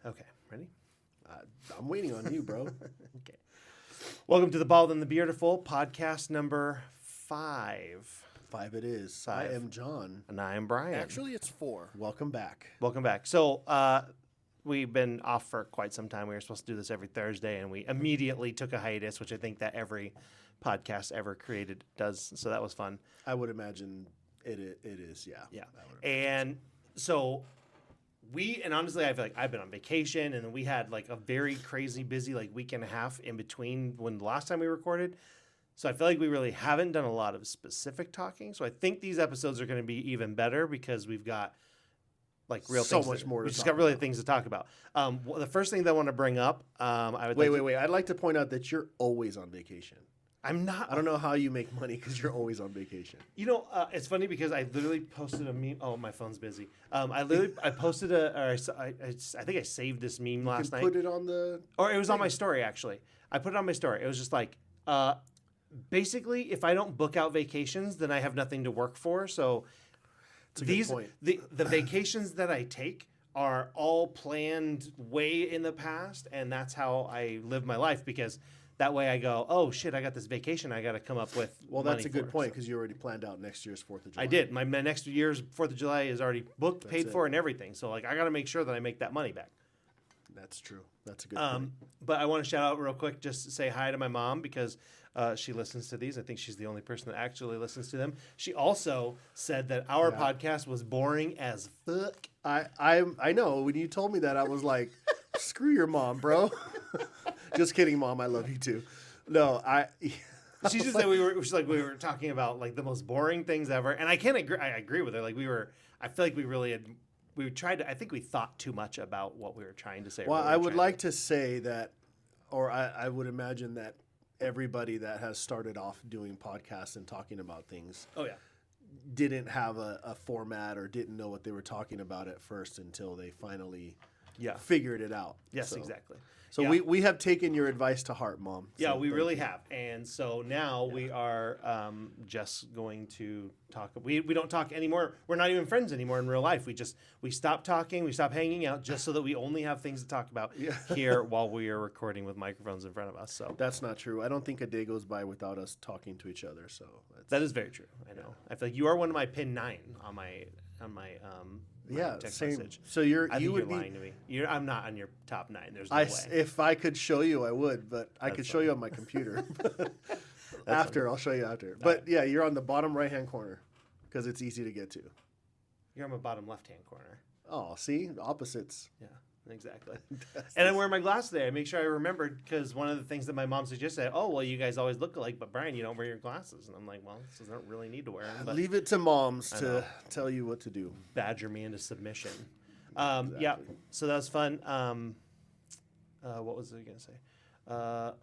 Okay, ready? I'm waiting on you, bro. Okay. Welcome to the Bald and the Beardiful podcast number 5. 5 it is. 5. I am John. And I am Brian. Actually, it's 4. Welcome back. Welcome back. So, we've been off for quite some time. We were supposed to do this every Thursday, and we immediately took a hiatus, which I think that every podcast ever created does. So that was fun. I would imagine it is, yeah. Yeah. And so and honestly, I feel like I've been on vacation, and then we had like a very crazy busy like week and a half in between when the last time we recorded. So I feel like we really haven't done a lot of specific talking. So I think these episodes are going to be even better because we've got like real so things. Much more. We just got really things to talk about. The first thing that I want to bring up, wait. I'd like to point out that you're always on vacation. I'm not. I don't know how you make money because you're always on vacation. You know, it's funny because I literally posted a meme. Oh, my phone's busy. I posted I think I saved this meme last night. Put it on the. Or it was on my story actually. I put it on my story. It was just like, basically, if I don't book out vacations, then I have nothing to work for. So good point. the vacations that I take are all planned way in the past, and that's how I live my life because. That way I go, oh, shit, I got this vacation I got to come up with. Well, that's a good point because you already planned out next year's 4th of July. I did. My next year's 4th of July is already booked, paid for, and everything. So, like, I got to make sure that I make that money back. That's true. That's a good point. But I want to shout out real quick, just to say hi to my mom because she listens to these. I think she's the only person that actually listens to them. She also said that our podcast was boring as fuck. I know. When you told me that, I was like, screw your mom, bro. Just kidding, Mom. I love you too. No, She just said we were talking about like the most boring things ever, and I can't agree. I agree with her. Like I feel like we tried to. I think we thought too much about what we were trying to say. Well, I would like to say that, or I would imagine that everybody that has started off doing podcasts and talking about things, didn't have a format or didn't know what they were talking about at first until they finally figured it out. Yes, exactly. So we have taken your advice to heart, Mom. Yeah, we really have. And so now we are just going to talk. We don't talk anymore. We're not even friends anymore in real life. We stop talking. We stop hanging out just so that we only have things to talk about here while we are recording with microphones in front of us. So that's not true. I don't think a day goes by without us talking to each other. So that is very true. I know. I feel like you are one of my pin 9 on my text same. message. So you're lying to me. I'm not on your top 9. There's no way. If I could show you, I would, but I could show you on my computer. I'll show you after. But yeah, you're on the bottom right-hand corner because it's easy to get to. You're on my bottom left-hand corner. Oh, see? Opposites. Yeah. Exactly. And I'm wearing my glasses today. I make sure I remembered because one of the things that my mom suggested, oh, well, you guys always look alike, but Brian, you don't wear your glasses. And I'm like, well, so I don't really need to wear them. But leave it to moms to tell you what to do. Badger me into submission. Exactly. Yeah, so that was fun. What was I going to say?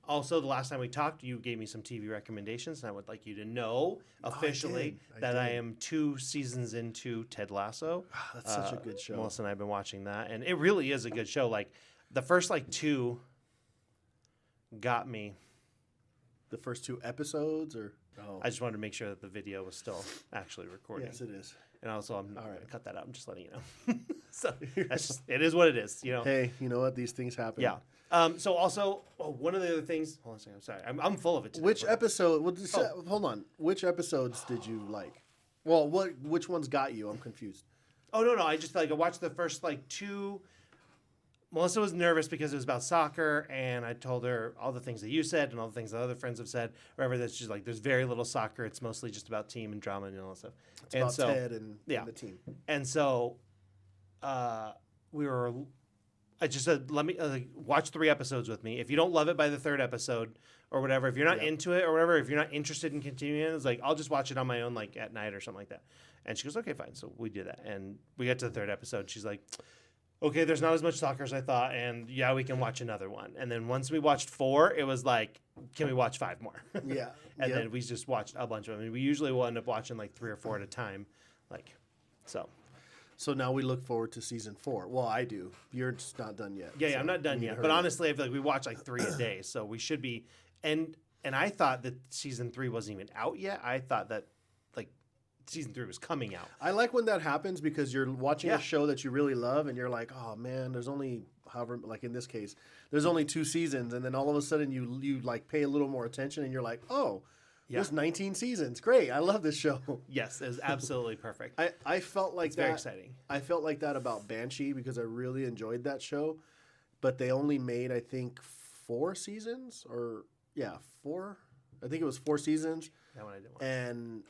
Also, the last time we talked, you gave me some TV recommendations, and I would like you to know officially that I am 2 seasons into Ted Lasso. That's such a good show. Melissa and I have been watching that, and it really is a good show. Like, the first, 2 got me. The first 2 episodes? Or I just wanted to make sure that the video was still actually recording. Yes, it is. And also, I'm not going to cut that out. I'm just letting you know. So, it is what it is, you know. Hey, you know what? These things happen. Yeah. So also, one of the other things. Hold on a second. I'm sorry. I'm full of it today. Which episode? Hold on. Which episodes did you like? Well, which ones got you? I'm confused. Oh no! I just I watched the first 2. Melissa was nervous because it was about soccer, and I told her all the things that you said and all the things that other friends have said. Wherever that's just there's very little soccer. It's mostly just about team and drama and all that stuff. It's about Ted and the team. And so, I just said, let me watch 3 episodes with me. If you don't love it by the 3rd episode or whatever, if you're not into it or whatever, if you're not interested in continuing, it's I'll just watch it on my own, at night or something like that. And she goes, okay, fine. So we did that. And we got to the 3rd episode. She's like, okay, there's not as much soccer as I thought. And yeah, we can watch another one. And then once we watched 4, it was can we watch 5 more? Yeah. And then we just watched a bunch of them. I mean, we usually will end up watching 3 or 4 at a time. So now we look forward to season 4. Well, I do. You're just not done yet. Yeah, I'm not done yet. But honestly, I feel like we watch 3 a day, so we should be. And I thought that season 3 wasn't even out yet. I thought that season 3 was coming out. I like when that happens because you're watching a show that you really love and you're like, oh man, there's only however, like in this case, there's only 2 seasons, and then all of a sudden you like pay a little more attention and you're like, oh, there's 19 seasons. Great, I love this show. Yes, it was absolutely perfect. I felt like it's very exciting. I felt like that about Banshee because I really enjoyed that show, but they only made I think 4 seasons or 4. I think it was 4 seasons. That one I didn't watch. And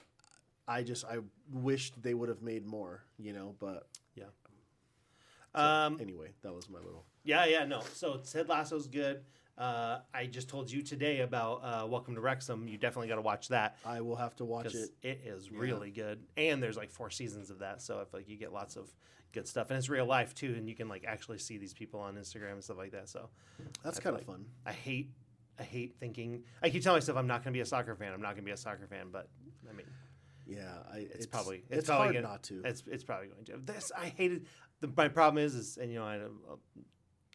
I wished they would have made more, but yeah. Anyway, that was my little. No. So Ted Lasso's good. I just told you today about Welcome to Wrexham. You definitely got to watch that. I will have to watch it. It is really good, and there's like 4 seasons of that. So I feel like you get lots of good stuff, and it's real life too, and you can like actually see these people on Instagram and stuff like that. So that's kind of fun. I hate thinking. I keep telling myself I'm not going to be a soccer fan. I'm not going to be a soccer fan, but I mean. Yeah, it's probably hard gonna, not to. It's probably going to. I hated. My problem is and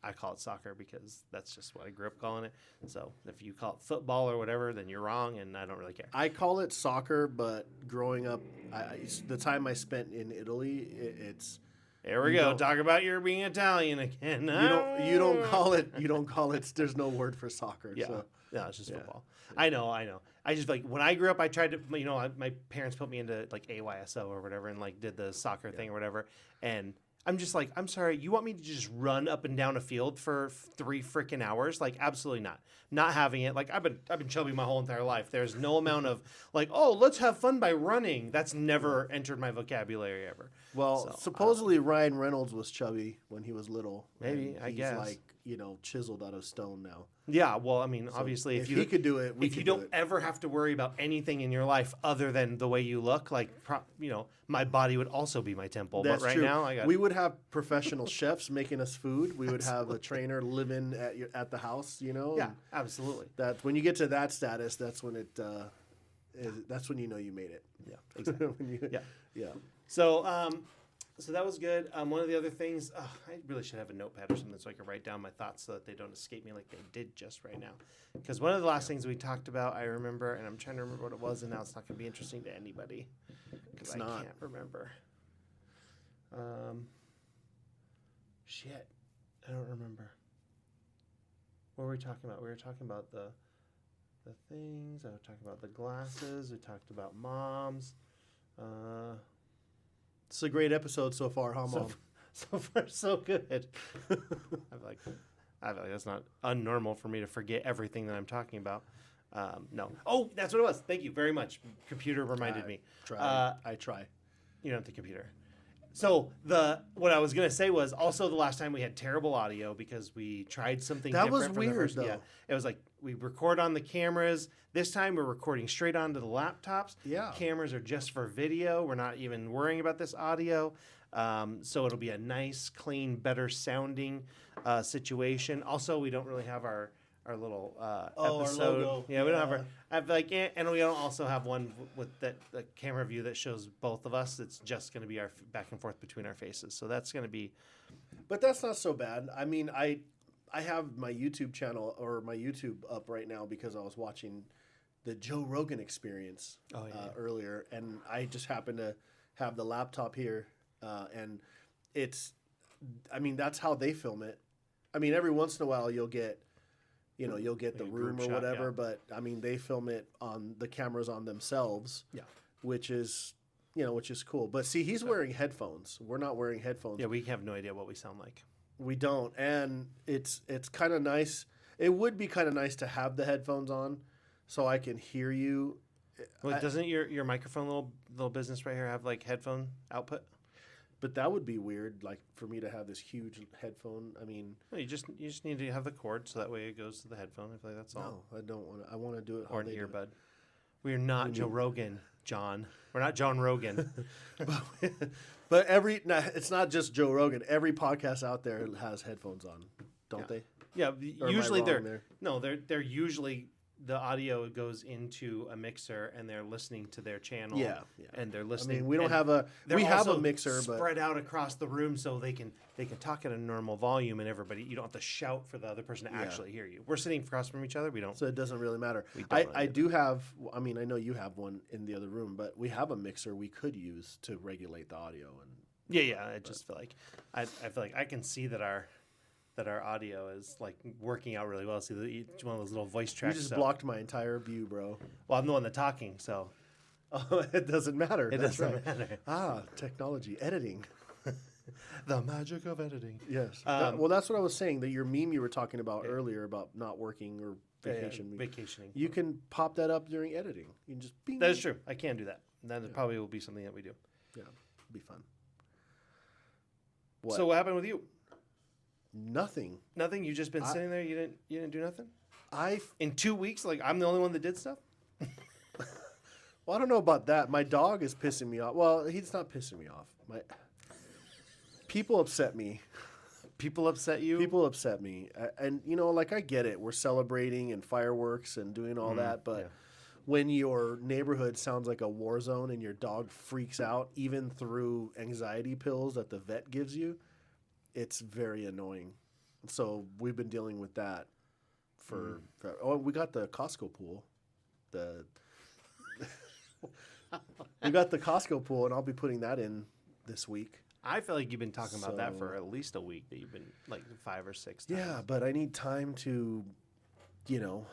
I call it soccer because that's just what I grew up calling it. So if you call it football or whatever, then you're wrong, and I don't really care. I call it soccer, but growing up, the time I spent in Italy, it's. There we go. Talk about your being Italian again. You don't call it. There's no word for soccer. Yeah. So. No, it's just football. I know. I just like when I grew up, I tried to, my parents put me into like AYSO or whatever and like did the soccer thing or whatever. And I'm just like, I'm sorry, you want me to just run up and down a field for 3 freaking hours? Like, absolutely not. Not having it. Like, I've been chubby my whole entire life. There's no amount of like, oh, let's have fun by running. That's never entered my vocabulary ever. Well, supposedly Ryan Reynolds was chubby when he was little. Maybe, I guess. He's like, chiseled out of stone now. Yeah, well, I mean, obviously, if he could do it, if you don't ever have to worry about anything in your life other than the way you look, like, my body would also be my temple. That's but right true. now, we would have professional chefs making us food. We would have a trainer living at the house. Yeah, absolutely. That when you get to that status, that's when that's when you know you made it. Yeah, exactly. Yeah. So that was good. One of the other things, I really should have a notepad or something so I can write down my thoughts so that they don't escape me like they did just right now. Because one of the last things we talked about, I remember, and I'm trying to remember what it was, and now it's not going to be interesting to anybody because I can't remember. Shit, I don't remember. What were we talking about? We were talking about the things. I was talking about the glasses. We talked about moms. It's a great episode so far, huh, Mom? So far, so good. I feel like that's not unnormal for me to forget everything that I'm talking about. No. Oh, that's what it was. Thank you very much. Computer reminded me. I try. You don't have the computer. So what I was gonna say was also the last time we had terrible audio because we tried something that different. Was weird though. Yeah, it was like we record on the cameras. This time we're recording straight onto the laptops. Yeah, cameras are just for video. We're not even worrying about this audio. So it'll be a nice, clean, better sounding situation. Also, we don't really have our little episode. Our logo. Yeah, we don't have our. I've and we don't also have one with the camera view that shows both of us. It's just going to be our back and forth between our faces. So that's going to be. But that's not so bad. I mean, I have my YouTube channel or my YouTube up right now because I was watching the Joe Rogan Experience earlier, and I just happened to have the laptop here, and it's. I mean, that's how they film it. I mean, every once in a while you'll get the room or whatever, but I mean, they film it on the cameras on themselves, which is cool. But see, he's wearing headphones. We're not wearing headphones. Yeah, we have no idea what we sound like. We don't, and it's kind of nice. It would be kind of nice to have the headphones on, so I can hear you. Well, doesn't your microphone little business right here have like headphone output? But that would be weird, like for me to have this huge headphone. I mean, no, you just need to have the cord so that way it goes to the headphone. I feel like that's all. No, I don't want to. I want to do it. Or an earbud. We are not Joe Rogan, John. We're not John Rogan. but it's not just Joe Rogan. Every podcast out there has headphones on, don't they? Yeah, usually they're usually the audio goes into a mixer and they're listening to their channel. Yeah. And they're I listening. mean, we don't have a we have a mixer, but spread out across the room so they can talk at a normal volume and everybody. You don't have to shout for the other person to actually hear you. We're sitting across from each other. We don't. So it doesn't really matter. I do have. I mean, I know you have one in the other room, but we have a mixer we could use to regulate the audio. And yeah. I just feel like I feel like I can see that our audio is like working out really well. See each one of those little voice tracks. You just blocked my entire view, bro. Well, I'm the one that's talking, so it doesn't matter. It doesn't matter. Technology, editing, the magic of editing. Yes. Well, that's what I was saying. That your meme you were talking about earlier about not working or vacationing. You can pop that up during editing. You can just. Bing. That is true. I can do that. That probably will be something that we do. Yeah, it'll be fun. So what happened with you? Nothing. Nothing. You just been sitting there. You didn't do nothing. In 2 weeks, like I'm the only one that did stuff. Well, I don't know about that. My dog is pissing me off. Well, he's not pissing me off. People upset me. People upset you. People upset me, and like I get it. We're celebrating and fireworks and doing all that, but when your neighborhood sounds like a war zone and your dog freaks out, even through anxiety pills that the vet gives you. It's very annoying. So we've been dealing with that we got the Costco pool. We got the Costco pool, and I'll be putting that in this week. I feel like you've been talking about that for at least a week, that you've been like 5 or 6 times. Yeah, but I need time to, You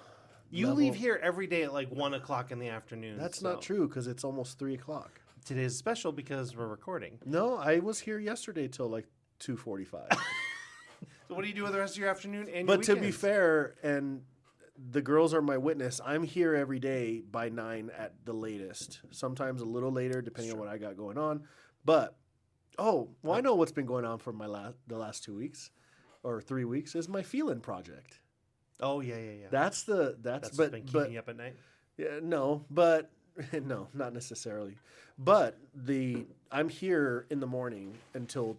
leave here every day at like 1 o'clock in the afternoon. That's not true because it's almost 3 o'clock. Today's special because we're recording. No, I was here yesterday till like 2:45. So what do you do with the rest of your afternoon and But your weekends? to be fair, and the girls are my witness, I'm here every day by 9 at the latest. Sometimes a little later, depending on what I got going on. But, I know what's been going on for the last 2 weeks or 3 weeks is my feeling project. Oh, yeah. That's been keeping you up at night? Yeah, no, but no, not necessarily. But I'm here in the morning until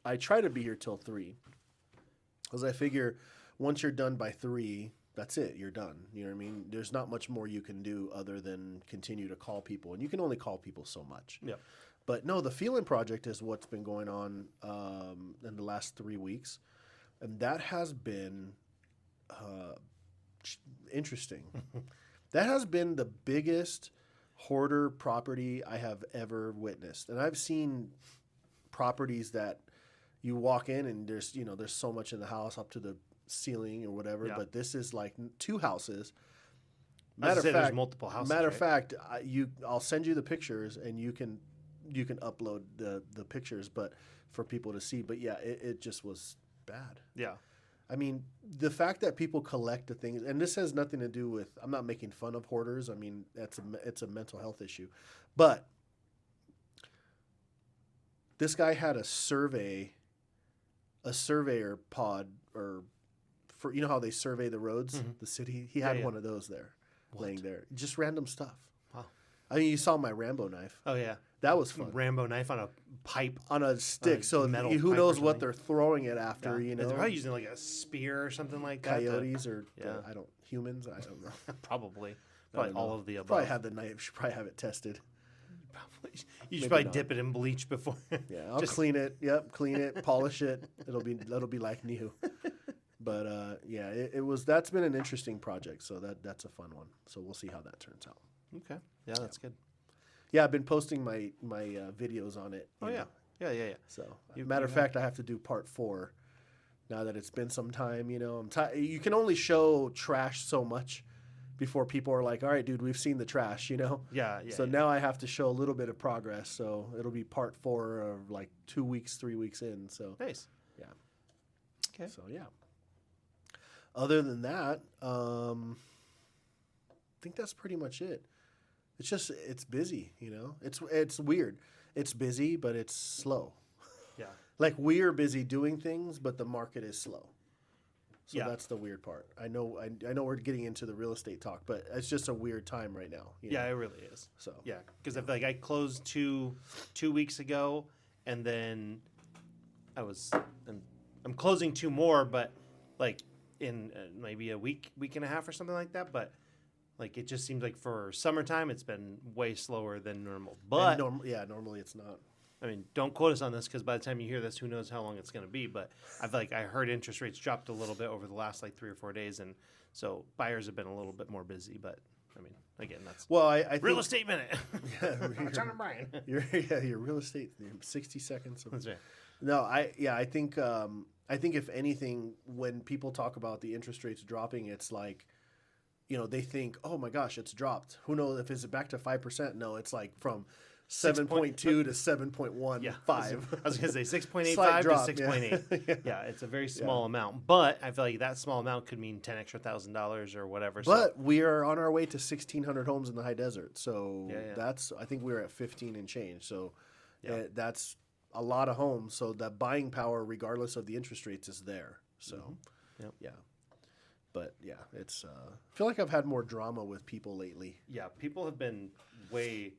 I try to be here till 3, because I figure once you're done by 3, that's it. You're done. You know what I mean? There's not much more you can do other than continue to call people, and you can only call people so much. Yeah. But no, the Feeling Project is what's been going on in the last 3 weeks, and that has been interesting. That has been the biggest hoarder property I have ever witnessed, and I've seen properties that you walk in and there's so much in the house up to the ceiling or whatever, but this is like 2 houses. Matter of fact, there's multiple houses. Matter of fact, I'll send you the pictures and you can upload the pictures, but for people to see. But yeah, it just was bad. Yeah. I mean, the fact that people collect the things, and this has nothing to do with. I'm not making fun of hoarders. I mean, it's a mental health issue, but this guy had a surveyor pod, or for how they survey the roads, the city. He had one of those there, laying there, just random stuff. Wow. I mean, you saw my Rambo knife. Oh yeah, that was fun. Rambo knife on a pipe, on a stick. So who knows what they're throwing it after? They're probably using like a spear or something like that. Coyotes or humans. I don't know. Probably all of the above. Probably have the knife. Should probably have it tested. You should probably dip it in bleach before. Yeah, I'll clean it. Yep, clean it, polish it. It'll be like new. But that's been an interesting project. So that's a fun one. So we'll see how that turns out. Okay. Yeah, that's good. Yeah, I've been posting my videos on it. Yeah. So matter of fact, I have to do part 4 now that it's been some time. You can only show trash so much before people are like, all right, dude, we've seen the trash, Yeah. So now I have to show a little bit of progress. So it'll be part 4 of like 2 weeks, 3 weeks in. So nice. Yeah. Okay. So yeah. Other than that, I think that's pretty much it. It's busy, It's weird. It's busy, but it's slow. Yeah. Like we're busy doing things, but the market is slow. So that's the weird part. I know we're getting into the real estate talk, but it's just a weird time right now. Yeah, it really is. So yeah, because I feel like I closed 2 weeks ago, and then I'm closing 2 more, but like in maybe a week and a half or something like that. But Like it just seems like for summertime, it's been way slower than normal. But normally it's not. I mean, don't quote us on this because by the time you hear this, who knows how long it's going to be. But I heard interest rates dropped a little bit over the last like 3 or 4 days, and so buyers have been a little bit more busy. But I mean, again, that's I real estate minute. John and Brian. Your real estate 60 seconds. That's right. No, I think if anything, when people talk about the interest rates dropping, it's like, they think, oh my gosh, it's dropped. Who knows if it's back to 5%? No, it's like from 7.2 to 7.15. Yeah, I was going to say 6.85 to 6.8. Yeah, it's a very small amount, but I feel like that small amount could mean $10,000 or whatever. But we are on our way to 1,600 homes in the high desert, so I think we were at 15 and change. So that's a lot of homes. So that buying power, regardless of the interest rates, is there. So But it's. I feel like I've had more drama with people lately. Yeah, people have been way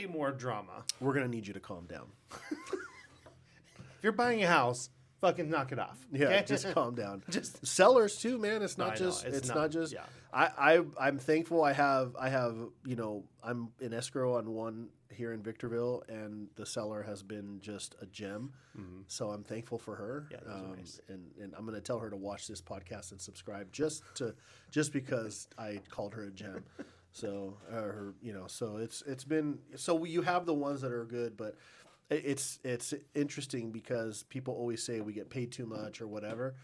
more drama. We're gonna need you to calm down. If you're buying a house, fucking knock it off. Yeah, okay? just calm down. Just sellers too, man. It's not just. It's not just. Yeah. I'm thankful. I have. I'm in escrow on one here in Victorville, and the seller has been just a gem. Mm-hmm. So I'm thankful for her. Yeah, nice. And I'm gonna tell her to watch this podcast and subscribe just because I called her a gem. So, so it's been, so you have the ones that are good, but it's interesting because people always say we get paid too much or whatever,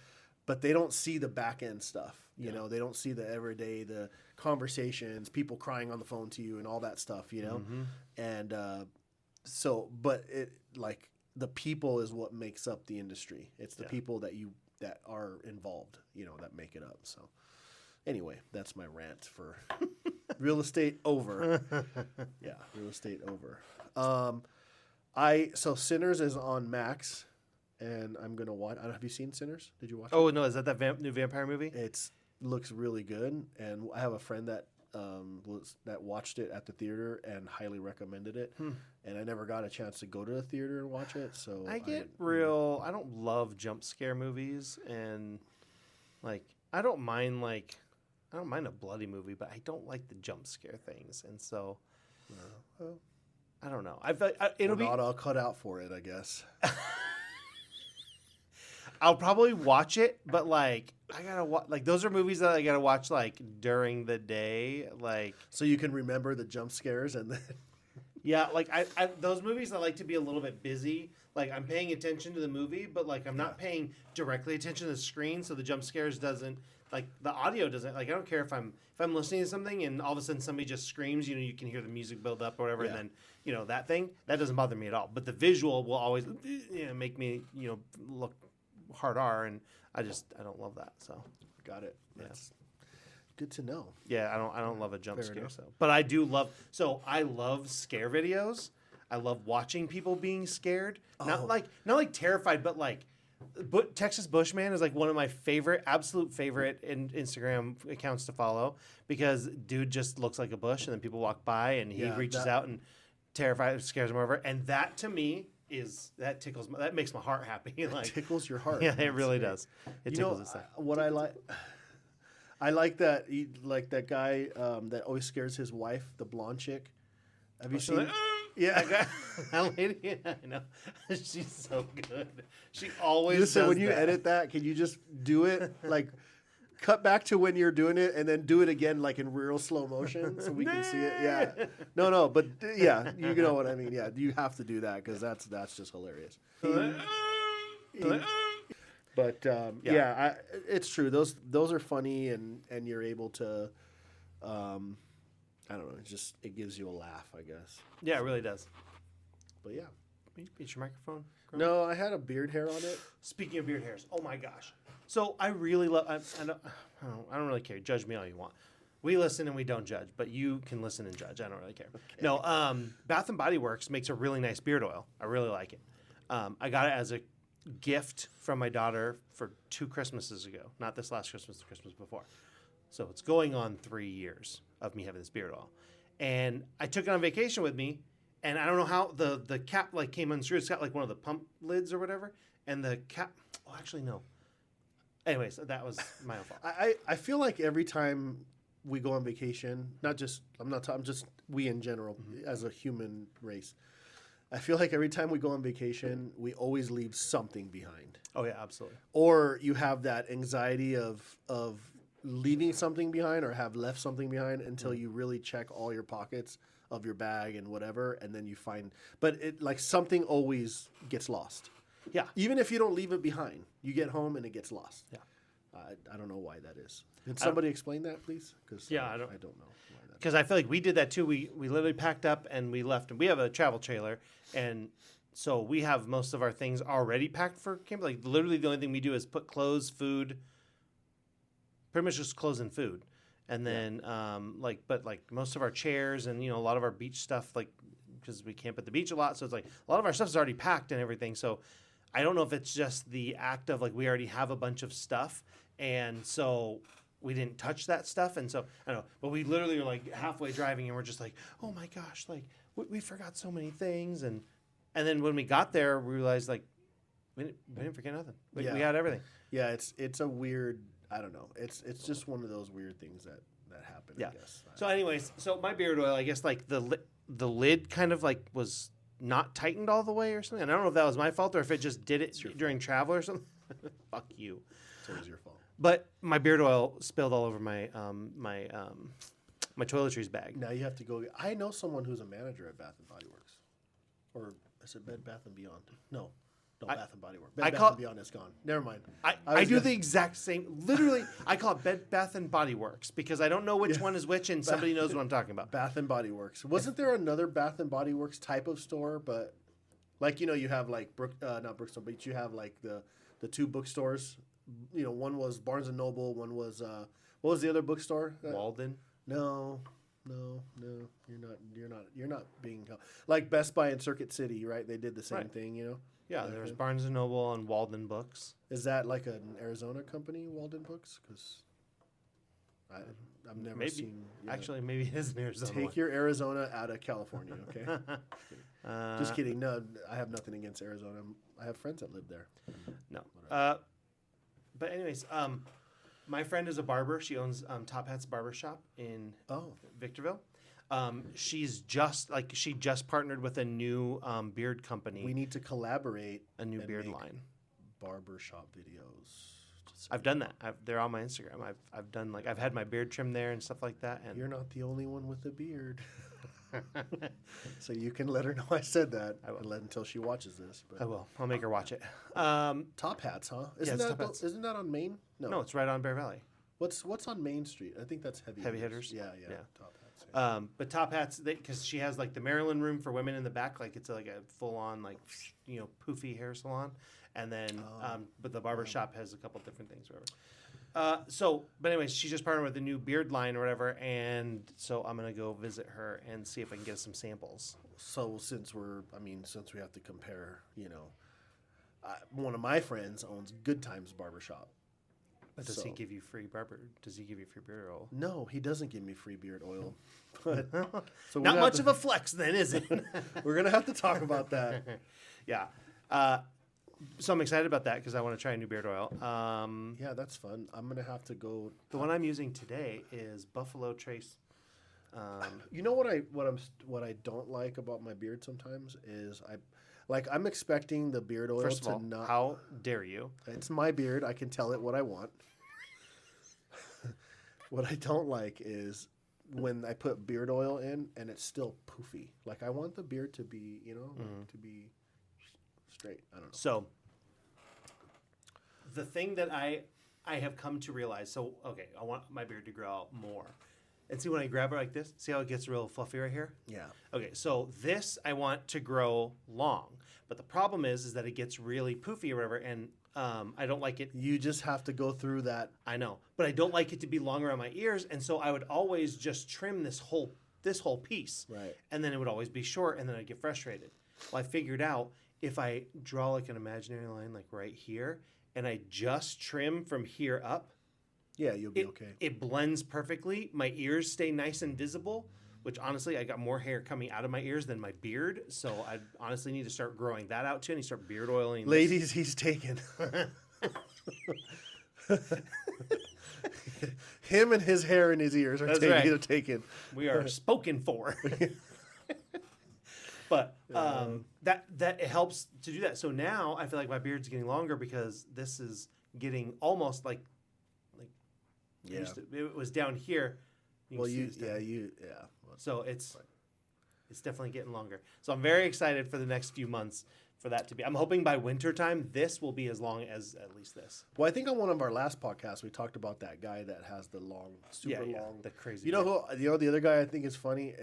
but they don't see the back end stuff. They don't see the everyday, the conversations, people crying on the phone to you and all that stuff, mm-hmm. And, but it like the people is what makes up the industry. It's the people that are involved, that make it up. So anyway, that's my rant for real estate over. Yeah, real estate over. So Sinners is on Max, and I'm gonna watch. Have you seen Sinners? Did you watch it? Oh no, is that new vampire movie? It looks really good, and I have a friend that watched it at the theater and highly recommended it. And I never got a chance to go to the theater and watch it. So I don't love jump scare movies, and like I don't mind a bloody movie, but I don't like the jump scare things, and so I don't know. It'll be not all cut out for it, I guess. I'll probably watch it, but like I gotta watch. Like those are movies that I gotta watch like during the day, like so you can remember the jump scares and then. Yeah, like I those movies I like to be a little bit busy. Like I'm paying attention to the movie, but like I'm not paying directly attention to the screen, so the jump scares doesn't. Like the audio doesn't. Like I don't care if I'm listening to something and all of a sudden somebody just screams. You can hear the music build up or whatever, and then that thing that doesn't bother me at all. But the visual will always make me look hard R, and I don't love that. So got it. That's good to know. Yeah, I don't love a jump scare. Enough. But I do love. So I love scare videos. I love watching people being scared. Not like terrified, but like. Texas Bushman is like one of my absolute favorite Instagram accounts to follow because dude just looks like a bush, and then people walk by and he reaches out and scares them over. And that to me that makes my heart happy. Like it tickles your heart. Yeah, it really does. It tickles its thing. What I like that guy that always scares his wife, the blonde chick. Have you seen? Like, yeah, that lady. I know. She's so good. She always. Listen, when you edit that, can you just do it like cut back to when you're doing it and then do it again like in real slow motion so we can see it? Yeah. No, but yeah, you know what I mean. Yeah, you have to do that because that's just hilarious. But it's true. Those are funny and you're able to. I don't know. It gives you a laugh, I guess. Yeah, it really does. But yeah. Can you beat your microphone? No, I had a beard hair on it. Speaking of beard hairs, oh my gosh. So I really love. I don't really care. Judge me all you want. We listen and we don't judge, but you can listen and judge. I don't really care. Okay. No, Bath and Body Works makes a really nice beard oil. I really like it. I got it as a gift from my daughter for 2 Christmases ago. Not this last Christmas, the Christmas before. So it's going on 3 years of me having this beard oil. And I took it on vacation with me, and I don't know how the cap like came unscrewed. It's got like one of the pump lids or whatever. And the cap, actually no. Anyways, that was my own fault. I feel like every time we go on vacation, not just I'm just we in general as a human race. I feel like every time we go on vacation, we always leave something behind. Oh yeah, absolutely. Or you have that anxiety of leaving something behind or have left something behind until you really check all your pockets of your bag and whatever, and then you find. But it like something always gets lost. Yeah. Even if you don't leave it behind, you get home and it gets lost. Yeah. I don't know why that is. Can somebody explain that, please? Because I don't know. Why that because I feel like we did that too. We literally packed up and we left. And we have a travel trailer, and so we have most of our things already packed for camp. Like literally, the only thing we do is put clothes, food, pretty much just clothes and food, and then but most of our chairs and a lot of our beach stuff, like because we camp at the beach a lot, so it's like a lot of our stuff is already packed and everything. So I don't know if it's just the act of like we already have a bunch of stuff, and so we didn't touch that stuff, and so I don't know. But we literally were like halfway driving, and we're just like, oh my gosh, like we forgot so many things, and then when we got there, we realized like we didn't forget nothing. We had everything. Yeah, it's a weird. I don't know. It's just one of those weird things that happen. Yeah. I guess. So, anyways, my beard oil, I guess like the lid kind of like was not tightened all the way or something. And I don't know if that was my fault or if it just did it during travel or something. Fuck you. It's always your fault. But my beard oil spilled all over my toiletries bag. Now you have to go. I know someone who's a manager at Bath and Body Works, or is it Bed Bath and Beyond? No, Bath and Body Works. Bed Bath and Beyond is gone. Never mind. I do the exact same. Literally, I call it Bed Bath and Body Works because I don't know which one is which, and somebody knows what I'm talking about. Bath and Body Works. Wasn't there another Bath and Body Works type of store? But like you have like not Brookstone, but you have like the two bookstores. One was Barnes and Noble. One was what was the other bookstore? Walden. No, you're not being like Best Buy and Circuit City, right? They did the same thing, Yeah, there was Barnes and Noble and Walden Books. Is that like an Arizona company, Walden Books? Because I've never seen. Actually, maybe it is an Arizona. Take your Arizona out of California, okay? Just kidding. No, I have nothing against Arizona. I have friends that live there. No. But anyways, my friend is a barber. She owns Top Hats Barber Shop in Victorville. She just partnered with a new beard company. We need to collaborate. A new beard line. Barbershop videos. I've done that. They're on my Instagram. I've had my beard trimmed there and stuff like that. And you're not the only one with a beard. So you can let her know I said that. I will. Until she watches this. But. I will. I'll make her watch it. Top Hats, huh? Isn't that on Main? No, it's right on Bear Valley. What's on Main Street? I think that's Heavy Hitters. Yeah. Top Hats. Yeah. But Top Hats, because she has like the Maryland room for women in the back, like it's like a full on like poofy hair salon, and then but the barber shop has a couple different things, whatever. But anyways, she just partnered with a new beard line or whatever, and so I'm gonna go visit her and see if I can get some samples. So since we have to compare, one of my friends owns Good Times Barbershop. Does he give you free beard oil? No, he doesn't give me free beard oil. But so not much of a flex, then, is it? We're gonna have to talk about that. Yeah. So I'm excited about that because I want to try a new beard oil. Yeah, that's fun. I'm gonna have to go. The one I'm using today is Buffalo Trace. You know what I don't like about my beard sometimes is I'm expecting the beard oil First of all, not. How dare you? It's my beard. I can tell it what I want. What I don't like is when I put beard oil in and it's still poofy. Like I want the beard to be, to be straight. I don't know. So the thing that I have come to realize, I want my beard to grow out more. And see when I grab it like this, see how it gets real fluffy right here? Yeah. Okay, so this I want to grow long. But the problem is that it gets really poofy or whatever, and I don't like it. You just have to go through that. I know. But I don't like it to be long around my ears, and so I would always just trim this whole piece. Right. And then it would always be short, and then I'd get frustrated. Well, I figured out if I draw like an imaginary line like right here, and I just trim from here up, yeah, you'll be okay. It blends perfectly. My ears stay nice and visible, which honestly, I got more hair coming out of my ears than my beard. So I honestly need to start growing that out too. I need to start beard oiling. Ladies, he's taken. Him and his hair and his ears are taken. We are spoken for. But that it helps to do that. So now I feel like my beard's getting longer because this is getting almost like it was down here. So it's definitely getting longer. So I'm very excited for the next few months for that to be. I'm hoping by winter time this will be as long as at least this. Well, I think on one of our last podcasts we talked about that guy that has the long, super long, the crazy. You know who? The other guy I think is funny.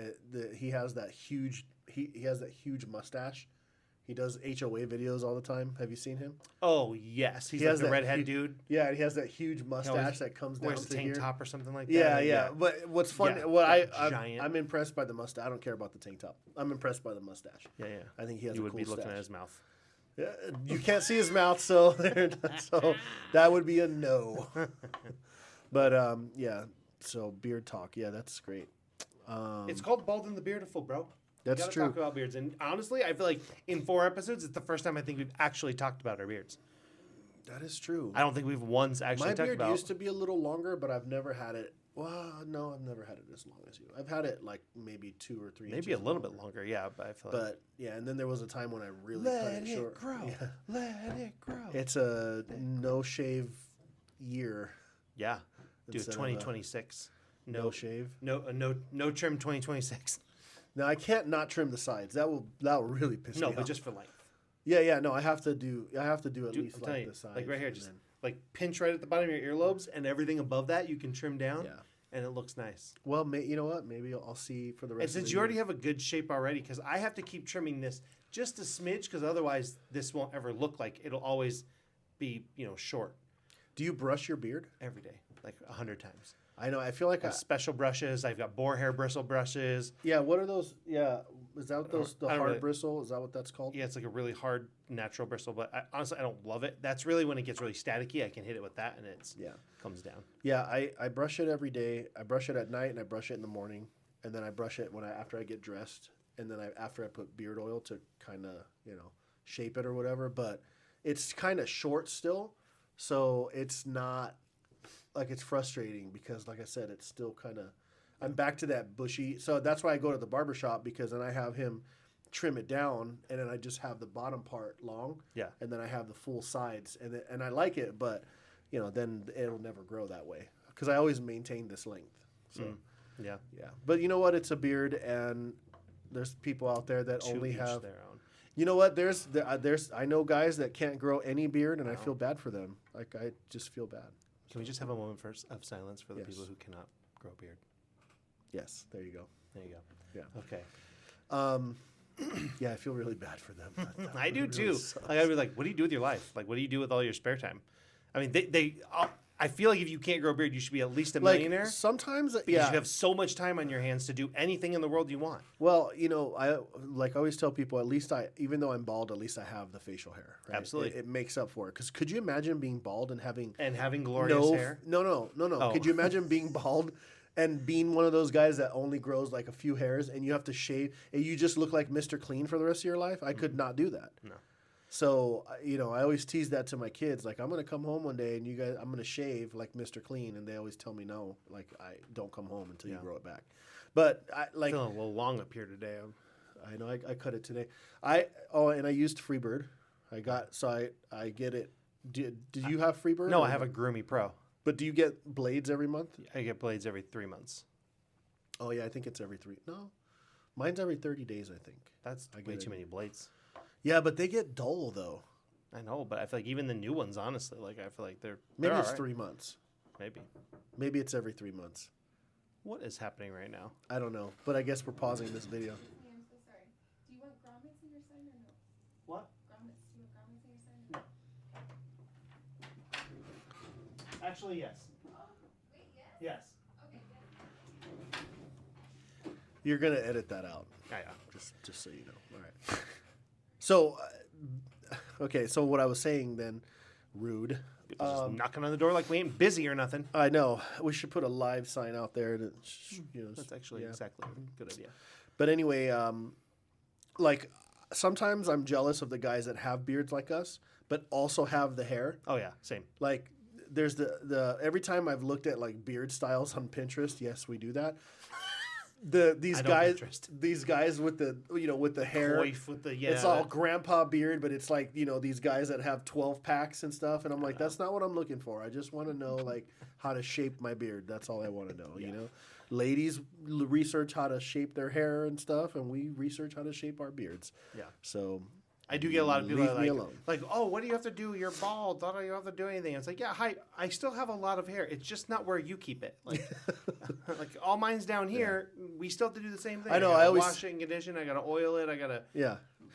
He has that huge. He has that huge mustache. He does HOA videos all the time. Have you seen him? Oh yes, he's like the redhead dude. Yeah, he has that huge mustache that comes down to here. Wears a tank top or something like that. Yeah. But what's funny? I'm impressed by the mustache. I don't care about the tank top. I'm impressed by the mustache. Yeah. I think he has. You a would cool be looking stash. at his mouth. Yeah, you can't see his mouth, so that would be a no. But so beard talk. Yeah, that's great. It's called Bald and the Beardiful, bro. That's true. Talk about beards, and honestly, I feel like in 4 episodes, it's the first time I think we've actually talked about our beards. That is true. I don't think we've once actually talked about. My beard used to be a little longer, but I've never had it. Well, no, I've never had it as long as you. I've had it like maybe 2 or 3 inches. Maybe a little bit longer, yeah. But I feel like. But yeah, and then there was a time when I really cut it short. Let it grow. It's a no shave year. Yeah, dude, 2026. No shave. No trim 2026. Now I can't not trim the sides. That will really piss me off. No, but just for length. Yeah. No, I have to do at least like the sides. Like right here, just like pinch right at the bottom of your earlobes, and everything above that you can trim down. Yeah. And it looks nice. Well, you know what? Maybe I'll see for the rest. And since you already have a good shape already, because I have to keep trimming this just a smidge, because otherwise this won't ever look like it'll always be short. Do you brush your beard every day, like 100 times? I know. I feel like special brushes. I've got boar hair bristle brushes. Yeah. What are those? Yeah. Is that the hard bristle? Is that what that's called? Yeah, it's like a really hard natural bristle. But honestly, I don't love it. That's really when it gets really staticky. I can hit it with that, and comes down. Yeah. I brush it every day. I brush it at night, and I brush it in the morning, and then I brush it after I get dressed, and then after I put beard oil to kind of shape it or whatever. But it's kind of short still, so it's not. Like it's frustrating because, like I said, it's still kind of. I'm back to that bushy, so that's why I go to the barbershop because then I have him trim it down, and then I just have the bottom part long. Yeah. And then I have the full sides, and I like it, but then it'll never grow that way because I always maintain this length. So. Yeah. But you know what? It's a beard, and there's people out there that only have their own. You know what? There's I know guys that can't grow any beard, and I feel bad for them. Like I just feel bad. Can we just have a moment of silence for the people who cannot grow a beard? Yes, there you go. Yeah. Okay. Yeah, I feel really bad for them. I do too. Like, I'd be like, what do you do with your life? Like, what do you do with all your spare time? I mean, I feel like if you can't grow a beard, you should be at least a millionaire. Sometimes, because you have so much time on your hands to do anything in the world you want. Well, I always tell people, at least even though I'm bald, at least I have the facial hair. Right? Absolutely, it makes up for it. Because could you imagine being bald and having glorious hair? No. Oh. Could you imagine being bald and being one of those guys that only grows like a few hairs, and you have to shave, and you just look like Mr. Clean for the rest of your life? I could not do that. No. So, I always tease that to my kids. Like, I'm going to come home one day and I'm going to shave like Mr. Clean. And they always tell me no. Like, I don't come home until you grow it back. But feeling a little long up here today. I know. I cut it today. And I used Freebird. I get it. Did you have Freebird? No, I have a Groomy Pro. But do you get blades every month? I get blades every 3 months. Oh, yeah. I think it's every 3. No. Mine's every 30 days, I think. That's way too many blades. Yeah, but they get dull though. I know, but I feel like even the new ones, honestly, like I feel like they're maybe it's right. 3 months. Maybe it's every 3 months. What is happening right now? I don't know, but I guess we're pausing this video. I'm so sorry. Do you want grommets in your sign or no? What? Grommets? Do you want grommets in your sign? No. Actually, yes. Oh, wait, yes. Yes. Okay. Yes. You're gonna edit that out. Yeah. Just so you know. All right. So, okay. So what I was saying then, rude. People just knocking on the door like we ain't busy or nothing. I know. We should put a live sign out there. That's actually exactly a good idea. But anyway, like sometimes I'm jealous of the guys that have beards like us, but also have the hair. Oh yeah, same. Like there's the every time I've looked at like beard styles on Pinterest, yes, we do that. These guys with the with the hair, Coif with the it's all grandpa beard, but it's like these guys that have 12 packs and stuff, and I'm like, that's not what I'm looking for. I just want to know like how to shape my beard. That's all I want to know. Ladies research how to shape their hair and stuff, and we research how to shape our beards. Yeah. So I do get a lot of people leave me alone. Like, oh, what do you have to do? You're bald. Don't you have to do anything? It's like, yeah, hi, I still have a lot of hair. It's just not where you keep it. Like, like all mine's down here. Yeah. We still have to do the same thing. I know. I always wash it and condition. I gotta oil it. I gotta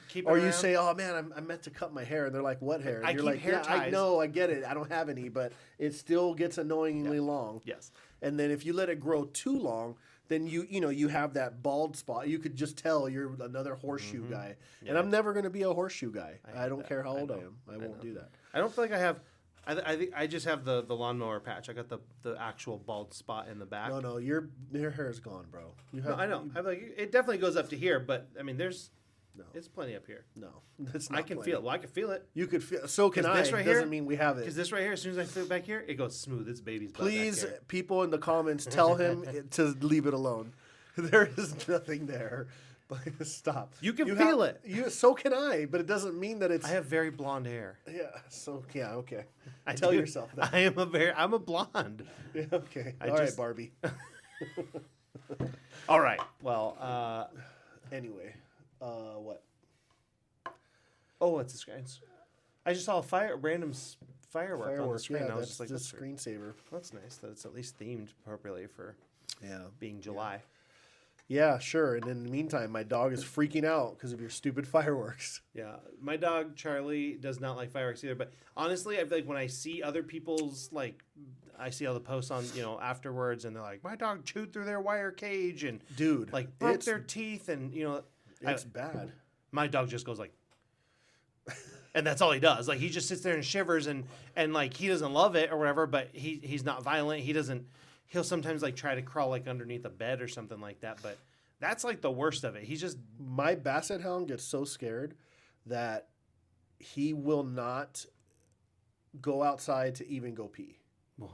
keep it. Or around. You say, oh man, I meant to cut my hair, and they're like, what hair? And you're like, hair ties. I know, I get it. I don't have any, but it still gets annoyingly long. Yes. And then if you let it grow too long, then you have that bald spot. You could just tell you're another horseshoe guy. Yeah. And I'm never going to be a horseshoe guy. I don't care how old I am. I won't do that. I don't feel like I have. I think I just have the lawnmower patch. I got the actual bald spot in the back. No, your hair is gone, bro. I know. It definitely goes up to here, but I mean, it's plenty up here. No, that's not. I can feel it. Well, I can feel it. You could feel. So can I. This right doesn't here, mean we have it. Because this right here, as soon as I feel it back here, it goes smooth. It's baby's butt. Please, people in the comments, tell him to leave it alone. There is nothing there. But stop. You can feel it. So can I, but it doesn't mean that it's. I have very blonde hair. Yeah. So yeah. Okay. Tell yourself that. I'm a blonde. Yeah. Okay. All right, Barbie. All right. Well. Anyway. What? Oh, what's the screen? I just saw a random firework on the screen. Yeah, I was that's just like, the screensaver. That's nice that it's at least themed appropriately for being July. Yeah, sure. And in the meantime, my dog is freaking out because of your stupid fireworks. Yeah, my dog Charlie does not like fireworks either. But honestly, I feel like when I see other people's I see all the posts on afterwards, and they're like, my dog chewed through their wire cage and broke their teeth, and it's bad. My dog just goes like. And that's all he does. Like he just sits there and shivers and like he doesn't love it or whatever, but he's not violent. He'll sometimes like try to crawl like underneath a bed or something like that, but that's like the worst of it. My Basset Hound gets so scared that he will not go outside to even go pee. What?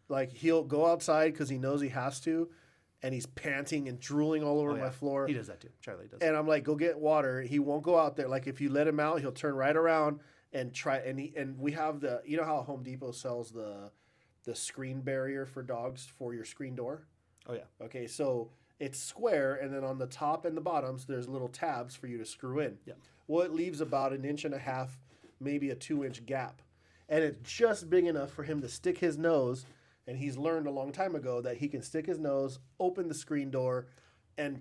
Like he'll go outside because he knows he has to, and he's panting and drooling all over my floor. He does that too. Charlie does. And I'm like, go get water. He won't go out there. Like if you let him out, he'll turn right around and try. And we have how Home Depot sells the screen barrier for dogs for your screen door. Oh yeah. Okay, so it's square, and then on the top and the bottoms, there's little tabs for you to screw in. Yeah. Well, it leaves about 1.5 inches, maybe a 2-inch gap, and it's just big enough for him to stick his nose. And he's learned a long time ago that he can stick his nose, open the screen door, and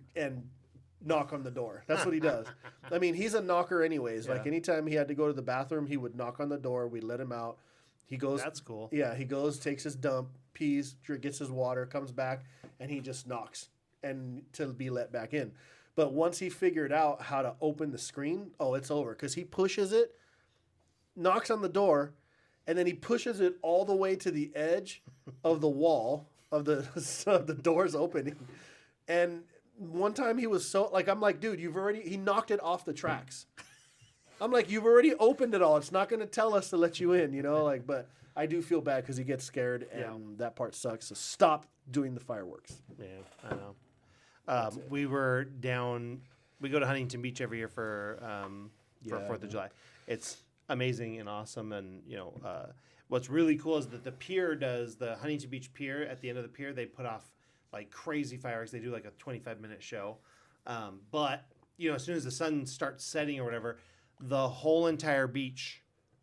knock on the door. That's what he does. I mean, he's a knocker anyways. Yeah. Like anytime he had to go to the bathroom, he would knock on the door. We'd let him out. He goes. That's cool. Yeah, he goes, takes his dump, pees, gets his water, comes back, and he just knocks and to be let back in. But once he figured out how to open the screen, it's over because he pushes it, knocks on the door. And then he pushes it all the way to the edge of the wall of the doors opening. And one time he was I'm like, dude, he knocked it off the tracks. I'm like, you've already opened it all. It's not going to tell us to let you in, but I do feel bad because he gets scared and that part sucks. So stop doing the fireworks. Yeah, I know. We go to Huntington Beach every year for 4th of July. It's amazing and awesome, and what's really cool is that the Huntington Beach Pier, at the end of the pier, they put off like crazy fireworks. They do like a 25-minute show, but as soon as the sun starts setting or whatever, the whole entire beach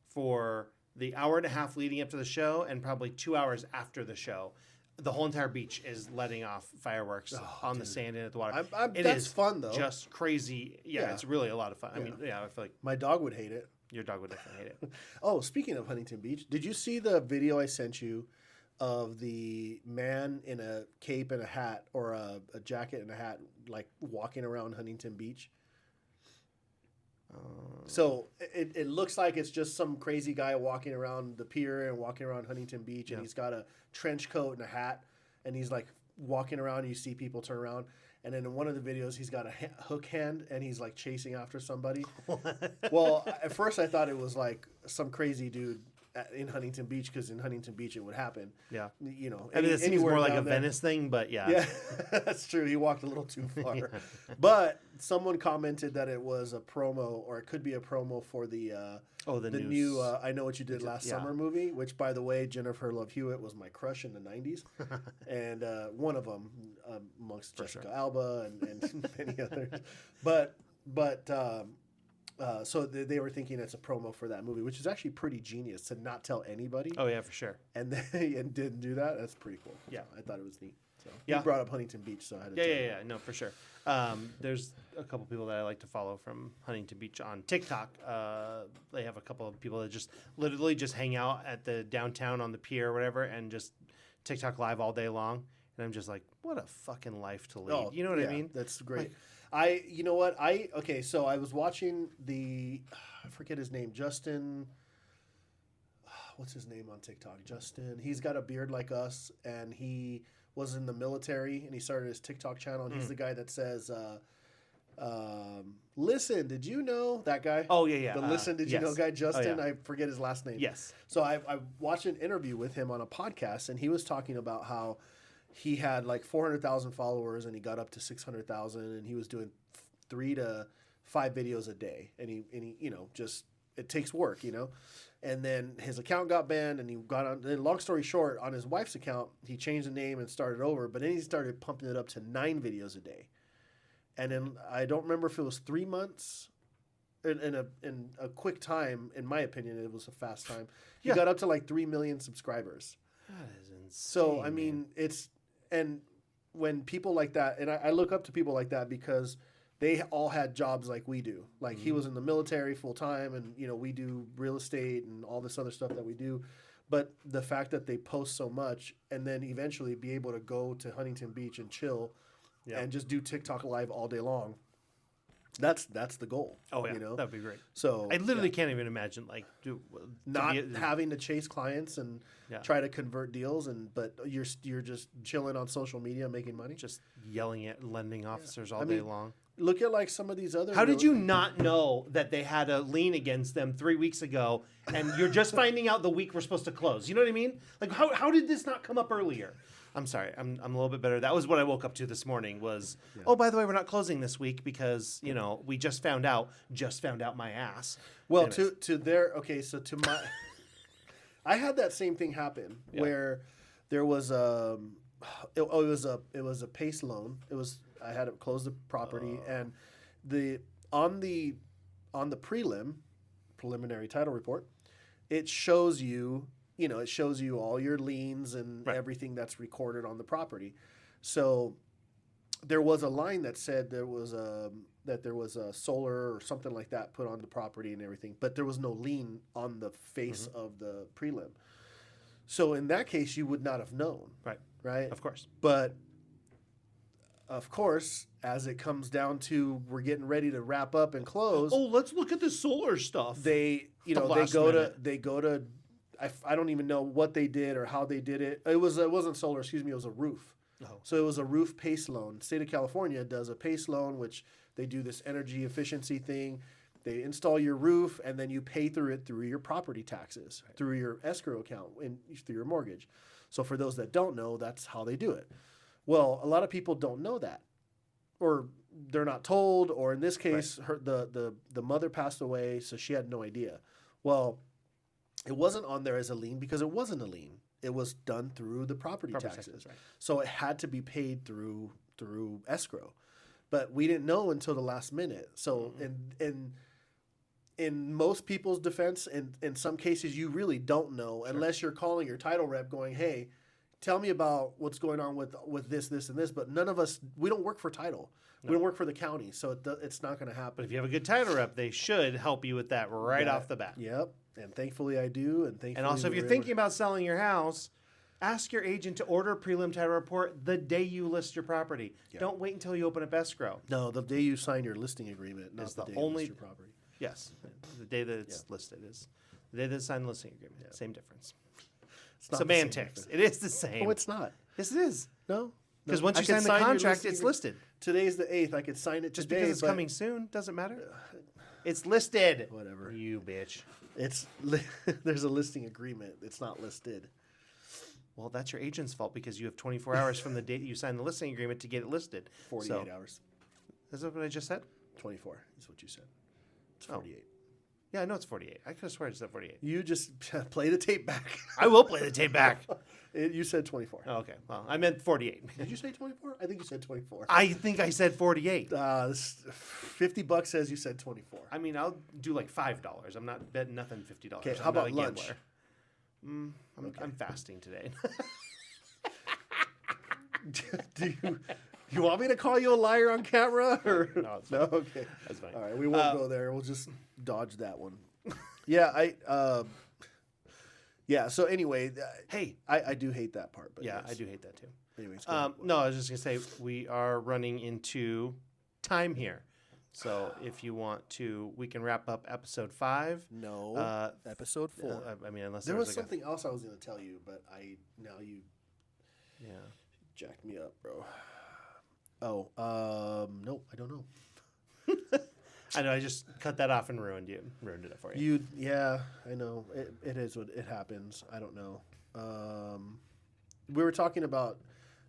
for the hour and a half leading up to the show and probably 2 hours after the show, the whole entire beach is letting off fireworks on the sand and at the water. That's fun though. Just crazy. Yeah, it's really a lot of fun. I mean, I feel like my dog would hate it. Your dog would definitely hate it. Oh, speaking of Huntington Beach, did you see the video I sent you of the man in a cape and a hat, or a jacket and a hat, like walking around Huntington Beach? So it looks like it's just some crazy guy walking around the pier and walking around Huntington Beach, and he's got a trench coat and a hat, and he's like walking around, and you see people turn around. And then in one of the videos, he's got a hook hand, and he's like chasing after somebody. Well, at first I thought it was like some crazy dude in Huntington Beach, because in Huntington Beach it would happen. Yeah. You know, I mean, it seems more like a down there. Venice thing, but yeah. Yeah, that's true. He walked a little too far. But someone commented that it was a promo, or it could be a promo for the new I Know What You Did Last Summer movie, which, by the way, Jennifer Love Hewitt was my crush in the 90s. And one of them amongst Jessica Alba and many others. So they were thinking it's a promo for that movie, which is actually pretty genius to not tell anybody. Oh, yeah, for sure. And didn't do that. That's pretty cool. Yeah. So I thought it was neat. So yeah. You brought up Huntington Beach, so I had to tell you. No, for sure. There's a couple people that I like to follow from Huntington Beach on TikTok. They have a couple of people that just literally just hang out at the downtown on the pier or whatever and just TikTok live all day long. And I'm just like, what a fucking life to lead. Oh, you know what I mean? That's great. Like, you know what? So I was watching I forget his name, Justin. What's his name on TikTok? Justin. He's got a beard like us, and he was in the military, and he started his TikTok channel, and he's the guy that says, listen, did you know that guy? Oh, yeah. The listen, did you know guy, Justin? Oh, yeah. I forget his last name. Yes. So I watched an interview with him on a podcast, and he was talking about how he had like 400,000 followers, and he got up to 600,000, and he was doing 3 to 5 videos a day, and he just it takes work, and then his account got banned, and he got on. Then long story short, on his wife's account, he changed the name and started over, but then he started pumping it up to 9 videos a day, and then I don't remember if it was 3 months. In a quick time, in my opinion, it was a fast time. He got up to like 3 million subscribers. That is insane. So I mean, and when people like that, and I look up to people like that because they all had jobs like we do. Like he was in the military full time, and we do real estate and all this other stuff that we do. But the fact that they post so much and then eventually be able to go to Huntington Beach and chill and just do TikTok live all day long. That's the goal. Oh yeah, that'd be great. So I literally can't even imagine having to chase clients and try to convert deals, but you're just chilling on social media making money, just yelling at lending officers all day long. Look at like some of these other. How did you not know that they had a lien against them 3 weeks ago, and you're just finding out the week we're supposed to close? You know what I mean? Like how did this not come up earlier? I'm sorry. I'm a little bit better. That was what I woke up to this morning was, oh, by the way, we're not closing this week because, we just found out my ass. Well, Anyways. to my, I had that same thing happen where there was it was a PACE loan. I had to close the property and on the preliminary title report, it shows you, it shows you all your liens and everything that's recorded on the property. So there was a line that said there was a solar or something like that put on the property and everything, but there was no lien on the face of the prelim. So in that case, you would not have known. Right? Of course. But of course, as it comes down to we're getting ready to wrap up and close. Oh, let's look at the solar stuff. They go to I don't even know what they did or how they did it. It wasn't solar, it was a roof. Oh. So it was a roof PACE loan. State of California does a PACE loan, which they do this energy efficiency thing. They install your roof, and then you pay through your property taxes, through your escrow account, and through your mortgage. So for those that don't know, that's how they do it. Well, a lot of people don't know that, or they're not told, or in this case, the mother passed away, so she had no idea. Well, it wasn't on there as a lien because it wasn't a lien. It was done through the property taxes. So it had to be paid through escrow. But we didn't know until the last minute. So in most people's defense, in some cases, you really don't know unless you're calling your title rep going, hey, tell me about what's going on with this, and this. But none of us, we don't work for title. No. We don't work for the county. So it's not going to happen. But if you have a good title rep, they should help you with that off the bat. Yep. And thankfully I do. And also, if you're thinking about selling your house, ask your agent to order a prelim title report the day you list your property. Yeah. Don't wait until you open up escrow. No, the day you sign your listing agreement, not the day you list your property. Yes. The day that it's listed is the day that it's signed the listing agreement. Yeah. Same difference. Semantics. It is the same. Oh, it's not. Yes, it is. No. Because once you sign the contract, it's listed. Today's the 8th. I could sign it just today. Just because it's coming soon doesn't matter. It's listed. Whatever. You bitch. There's a listing agreement. It's not listed. Well, that's your agent's fault because you have 24 hours from the date you signed the listing agreement to get it listed. 48 hours. Is that what I just said? 24 is what you said. It's 48. Yeah, I know it's 48. I could have sworn I said 48. You just play the tape back. I will play the tape back. You said 24. Oh, okay. Well, I meant 48. Did you say 24? I think you said 24. I think I said 48. This $50 says you said 24. I mean, I'll do like $5. I'm not betting nothing $50. Okay, how I'm not about a lunch? I'm fasting today. Do you want me to call you a liar on camera? Or? No, it's fine. No? Okay. That's fine. All right, we won't go there. We'll just dodge that one. Yeah, yeah, so anyway, Hey. I do hate that part. But Yeah, yes. I do hate that too. Anyways, No, I was just going to say we are running into time here. So if you want to, we can wrap up episode 5. No, episode 4. I mean, unless there was like something else I was going to tell you, but now you jacked me up, bro. Oh, nope, I don't know. I know. I just cut that off and ruined it for you. Yeah, I know. It is what it happens. I don't know. We were talking about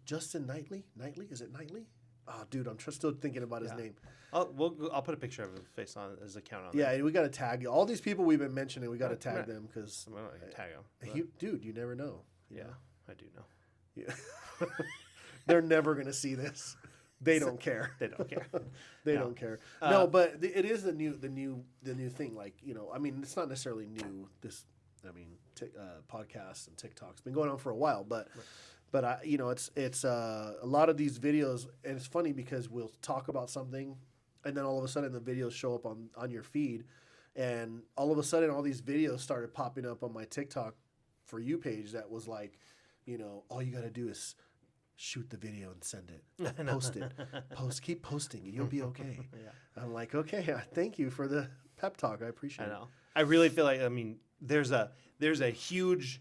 Justin Knightley. Knightley? Is it Knightley? Oh, dude, I'm still thinking about his name. I'll put a picture of his face on his account on. Yeah, we got to tag all these people we've been mentioning. We got to tag them because, I can tag them. Dude, you never know. Yeah, I do know. Yeah. They're never gonna see this. They don't care. They don't care. They don't care. No, but it is the new thing. Like, I mean, it's not necessarily new. Podcasts and TikTok's been going on for a while, but it's a lot of these videos, and it's funny because we'll talk about something, and then all of a sudden the videos show up on your feed, and all of a sudden all these videos started popping up on my TikTok For You page that was like, all you got to do is shoot the video and send it. Post it. Keep posting and you'll be okay. Yeah. I'm like, okay, thank you for the pep talk. I appreciate it. I know. I really feel like, there's a huge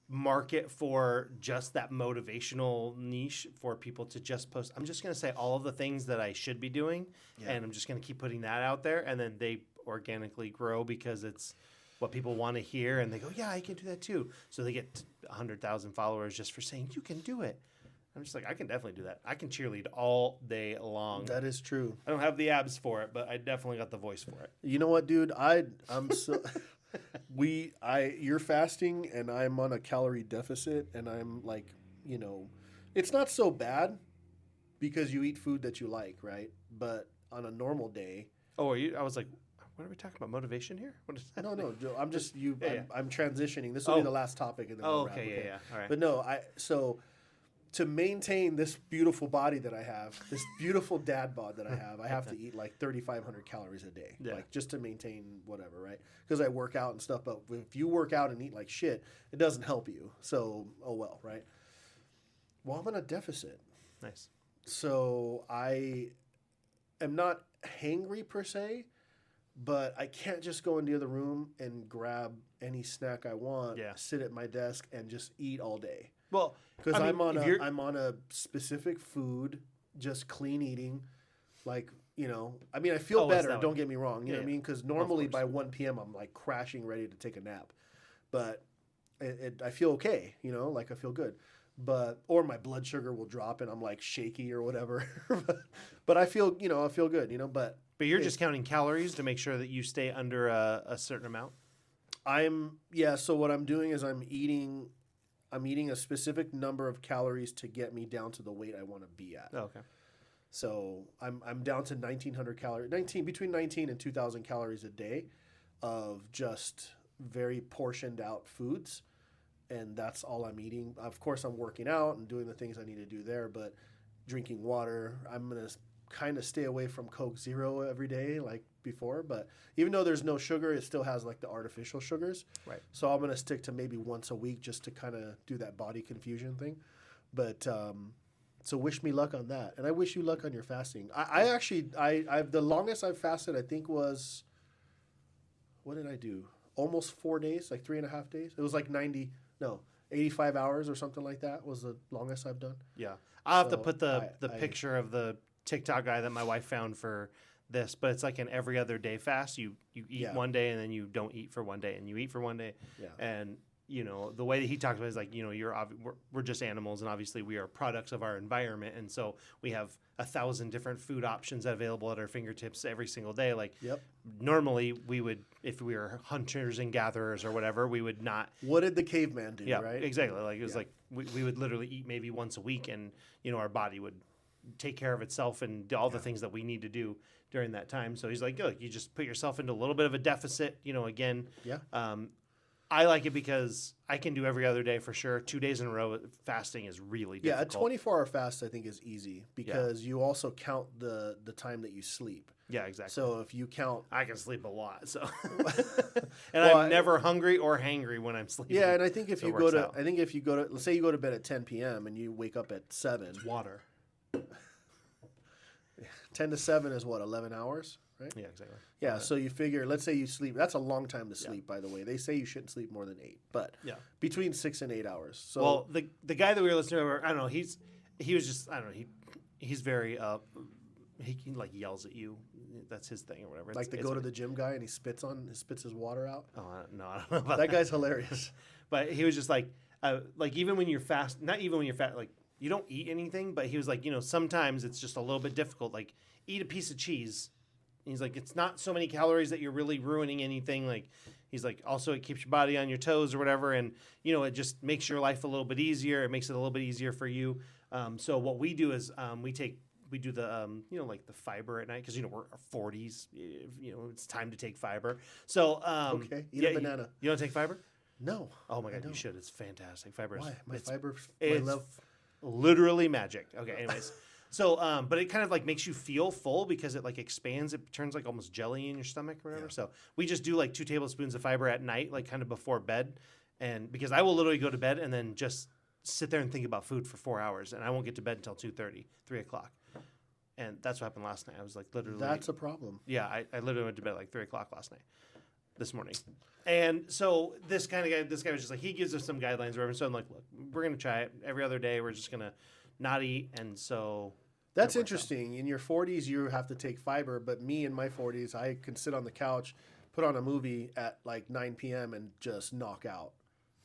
market for just that motivational niche for people to just post. I'm just going to say all of the things that I should be doing, and I'm just going to keep putting that out there, and then they organically grow because it's what people want to hear, and they go, yeah, I can do that too. So they get 100,000 followers just for saying, you can do it. I'm just like, I can definitely do that. I can cheerlead all day long. That is true. I don't have the abs for it, but I definitely got the voice for it. You know what, dude? I'm so you're fasting and I'm on a calorie deficit, and I'm like, it's not so bad because you eat food that you like, right? But on a normal day. Oh, I was like, what are we talking about? Motivation here? What is that? No, Joe, I'm just I'm transitioning. This will be the last topic, and then we'll wrap. Okay, yeah. All right. But no, so to maintain this beautiful body that I have, this beautiful dad bod that I have to eat like 3,500 calories a day, like just to maintain whatever, right? Because I work out and stuff. But if you work out and eat like shit, it doesn't help you. So, oh well, right? Well, I'm on a deficit. Nice. So I am not hangry per se, but I can't just go in the other room and grab any snack I want, sit at my desk, and just eat all day. Well, because I'm on a specific food, just clean eating, like I feel better. Don't get me wrong. You know what I mean? Because normally by 1 p.m. I'm like crashing, ready to take a nap, but I feel okay. Like I feel good, or my blood sugar will drop and I'm like shaky or whatever. but I feel good. But you're just counting calories to make sure that you stay under a certain amount. So what I'm doing is I'm eating a specific number of calories to get me down to the weight I want to be at. Oh, okay. So I'm down to 1,900 calories, between 19 and 2,000 calories a day of just very portioned out foods, and that's all I'm eating. Of course, I'm working out and doing the things I need to do there, but drinking water. I'm gonna kind of stay away from Coke Zero every day like before, but even though there's no sugar, it still has like the artificial sugars. Right. So I'm going to stick to maybe once a week just to kind of do that body confusion thing. But so wish me luck on that. And I wish you luck on your fasting. I've the longest I've fasted, I think was, what did I do? Almost 4 days, like 3.5 days. It was like 85 hours or something like that was the longest I've done. Yeah. I'll have to put the picture of the TikTok guy that my wife found for this, but it's like an every other day fast. You eat one day and then you don't eat for one day, and you eat for one day. Yeah. And the way that he talks about it is like, we're just animals, and obviously we are products of our environment, and so we have 1,000 different food options available at our fingertips every single day. Like, normally we would, if we were hunters and gatherers or whatever, we would not. What did the caveman do? Yeah, right. Exactly. Like it was like we would literally eat maybe once a week, and our body would take care of itself and do all the things that we need to do during that time. So he's like, look, you just put yourself into a little bit of a deficit. Again. Yeah. I like it because I can do every other day for sure. 2 days in a row fasting is really difficult. Yeah, a 24-hour fast I think is easy because you also count the time that you sleep. Yeah, exactly. So if you count, I can sleep a lot. So, and I'm never hungry or hangry when I'm sleeping. Yeah, and I think if you go to, let's say you go to bed at 10 p.m. and you wake up at 7. It's water. 10 to 7 is what, 11 hours? Right? Yeah, exactly. Yeah, so you figure, let's say you sleep. That's a long time to sleep, by the way. They say you shouldn't sleep more than 8, but between 6 and 8 hours. So, well, the guy that we were listening to, I don't know, he was just, I don't know, he's very, he like yells at you. That's his thing or whatever. Like go to the gym guy and he spits his water out. Oh no, I don't know about that. Guy's hilarious. But he was just like even when you're fast, not even when you're fat, like you don't eat anything. But he was like, sometimes it's just a little bit difficult. Like eat a piece of cheese. And he's like, it's not so many calories that you're really ruining anything. Like he's like, also it keeps your body on your toes or whatever, and it just makes your life a little bit easier. It makes it a little bit easier for you. So what we do is we do the like the fiber at night because we're our 40s. It's time to take fiber. So okay, eat a banana. You don't take fiber? No. Oh my god, you should. It's fantastic. Fiber. Why? It's literally magic. Okay. Anyways, so but it kind of like makes you feel full because it like expands. It turns like almost jelly in your stomach or whatever. Yeah. So we just do like 2 tablespoons of fiber at night, like kind of before bed, and because I will literally go to bed and then just sit there and think about food for 4 hours, and I won't get to bed until 2:30, 3 o'clock. And that's what happened last night. I was like literally. That's a problem. Yeah, I literally went to bed at like 3 o'clock this morning. And so this guy was just like, he gives us some guidelines or whatever. So I'm like, look, we're going to try it every other day. We're just going to not eat. And so. That's interesting. In your 40s, you have to take fiber. But me in my 40s, I can sit on the couch, put on a movie at like 9 p.m. and just knock out.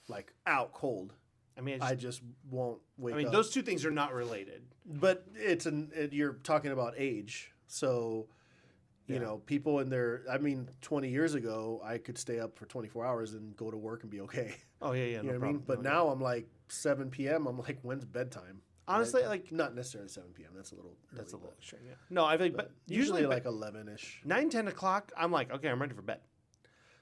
Like out cold. I mean, I just won't wake up. Those two things are not related. But you're talking about age. So, people in their, 20 years ago, I could stay up for 24 hours and go to work and be okay. Oh, yeah. You know what I mean? But now I'm like 7 p.m. I'm like, when's bedtime? Honestly, like. Not necessarily 7 p.m. That's a little extreme, yeah. No, I think, but usually like 11-ish. 9, 10 o'clock, I'm like, okay, I'm ready for bed.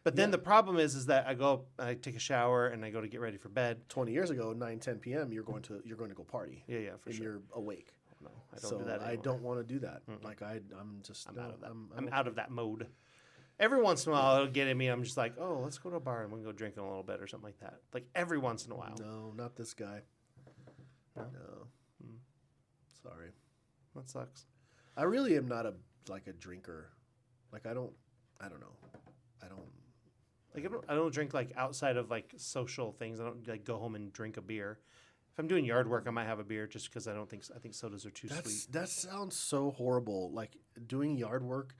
But then the problem is that I go up, I take a shower, and I go to get ready for bed. 20 years ago, 9, 10 p.m., you're going to go party. Yeah, for sure. You're awake. No, I don't do that anymore. I don't want to do that. Mm-mm. Like I'm out of that. I'm out of that mode. Every once in a while, it'll get at me. I'm just like, oh, let's go to a bar and we can go drink a little bit or something like that. Like every once in a while. No, not this guy. No. Sorry. That sucks. I really am not a drinker. Like I don't know. I don't drink like outside of like social things. I don't like go home and drink a beer. If I'm doing yard work, I might have a beer just because I think sodas are too sweet. That sounds so horrible. Like doing yard work,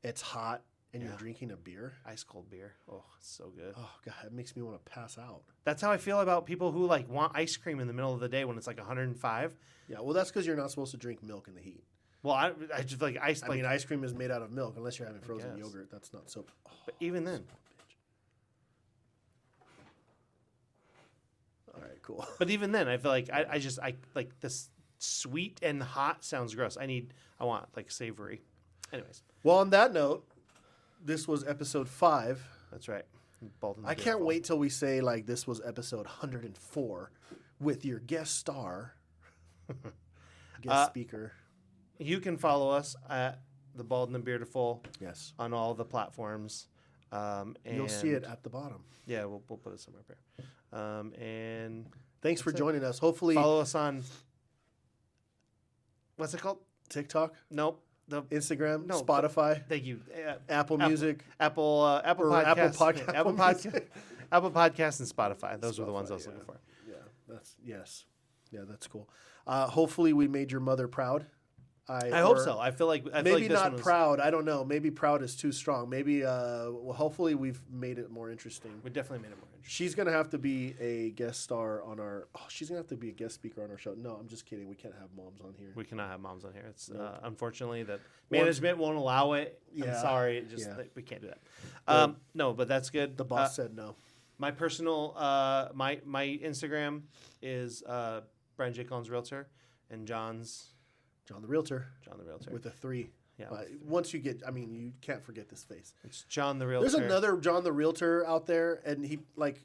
it's hot and you're drinking a beer, ice cold beer. Oh, it's so good. Oh god, it makes me want to pass out. That's how I feel about people who like want ice cream in the middle of the day when it's like 105. Yeah, well, that's because you're not supposed to drink milk in the heat. Well, I just like ice. I mean, ice cream is made out of milk unless you're having frozen yogurt. That's not so. Oh, but even then. All right, cool. But even then, I feel like I like this sweet and hot sounds gross. I want like savory. Anyways. Well, on that note, this was episode 5. That's right. I can't wait till we say like this was episode 104 with your guest star, speaker. You can follow us at The Bald and the Beardiful. Yes. On all the platforms. And you'll see it at the bottom. Yeah, we'll put it somewhere up here. And thanks for joining us. Hopefully, follow us on what's it called? TikTok? Nope. Instagram? No. Spotify? Thank you. Apple Music? Apple Podcasts. Apple Podcasts and Spotify. Those were the ones I was looking for. Yeah, that's cool. Hopefully, we made your mother proud. I hope so. I feel like maybe this not one was, proud. I don't know. Maybe proud is too strong. Maybe well, hopefully we've made it more interesting. We definitely made it more interesting. She's gonna have to be a guest star on our. Oh, she's gonna have to be a guest speaker on our show. No, I'm just kidding. We can't have moms on here. We cannot have moms on here. It's Nope. unfortunately that management won't allow it. Yeah. I'm sorry. It just Yeah. we can't do that. No, but that's good. The boss said no. My personal my Instagram is Brian J. Collins Realtor, and John's John the Realtor John the Realtor with a 3. Yeah. Once you get, I mean, you can't forget this face. It's John the Realtor. There's another John the Realtor out there, and he like.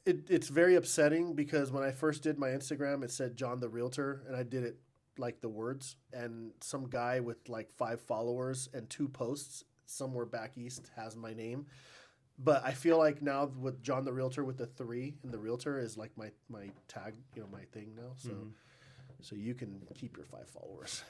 It's very upsetting because when I first did my Instagram, it said John the Realtor, and I did it like the words, and some guy with like 5 followers and 2 posts somewhere back east has my name. But I feel like now with John the Realtor with the 3 and the Realtor is like my tag, my thing now. So so you can keep your 5 followers.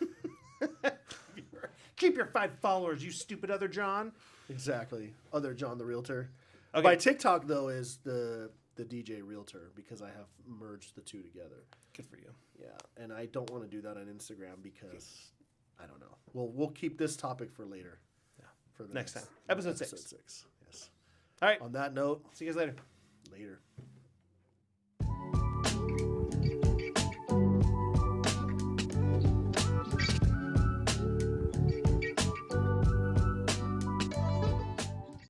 Keep your 5 followers, you stupid other John. Exactly. Other John the Realtor. Okay. My TikTok though is the DJ Realtor because I have merged the 2 together. Good for you. Yeah, and I don't want to do that on Instagram because I don't know. We'll keep this topic for later. Yeah. For the Next time. Episode 6. Yes. All right. On that note, See you guys later. later.